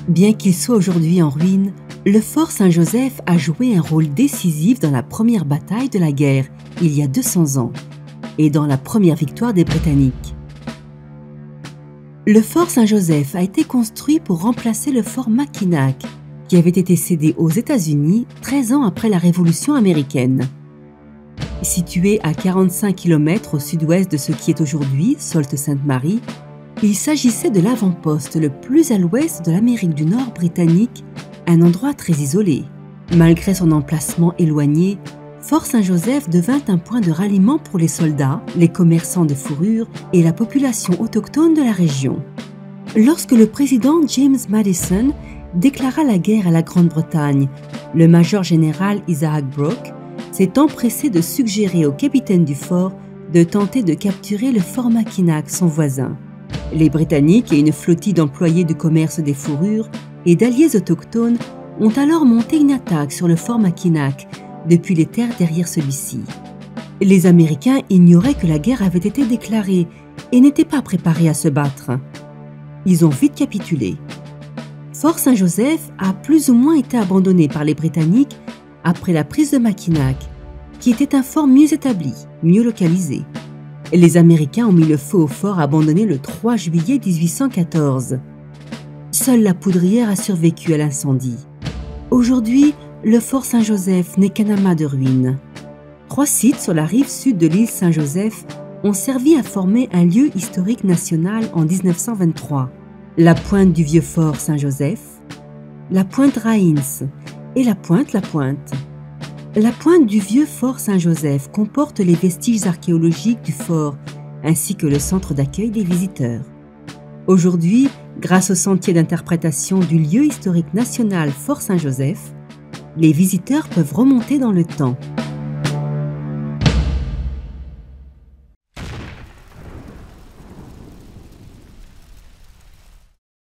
Bien qu'il soit aujourd'hui en ruine, le fort Saint-Joseph a joué un rôle décisif dans la première bataille de la guerre, il y a 200 ans, et dans la première victoire des Britanniques. Le fort Saint-Joseph a été construit pour remplacer le fort Mackinac, qui avait été cédé aux États-Unis 13 ans après la Révolution américaine. Situé à 45 km au sud-ouest de ce qui est aujourd'hui Sault-Sainte-Marie, il s'agissait de l'avant-poste le plus à l'ouest de l'Amérique du Nord britannique, un endroit très isolé. Malgré son emplacement éloigné, Fort Saint-Joseph devint un point de ralliement pour les soldats, les commerçants de fourrure et la population autochtone de la région. Lorsque le président James Madison déclara la guerre à la Grande-Bretagne, le major général Isaac Brooke s'est empressé de suggérer au capitaine du fort de tenter de capturer le fort Mackinac, son voisin. Les Britanniques et une flottille d'employés du commerce des fourrures et d'alliés autochtones ont alors monté une attaque sur le fort Mackinac depuis les terres derrière celui-ci. Les Américains ignoraient que la guerre avait été déclarée et n'étaient pas préparés à se battre. Ils ont vite capitulé. Fort Saint-Joseph a plus ou moins été abandonné par les Britanniques après la prise de Mackinac, qui était un fort mieux établi, mieux localisé. Les Américains ont mis le feu au fort abandonné le 3 juillet 1814. Seule la poudrière a survécu à l'incendie. Aujourd'hui, le fort Saint-Joseph n'est qu'un amas de ruines. 3 sites sur la rive sud de l'île Saint-Joseph ont servi à former un lieu historique national en 1923. La pointe du vieux fort Saint-Joseph, la pointe Rains et la pointe La Pointe. La pointe du vieux fort Saint-Joseph comporte les vestiges archéologiques du fort ainsi que le centre d'accueil des visiteurs. Aujourd'hui, grâce au sentier d'interprétation du lieu historique national Fort Saint-Joseph, les visiteurs peuvent remonter dans le temps.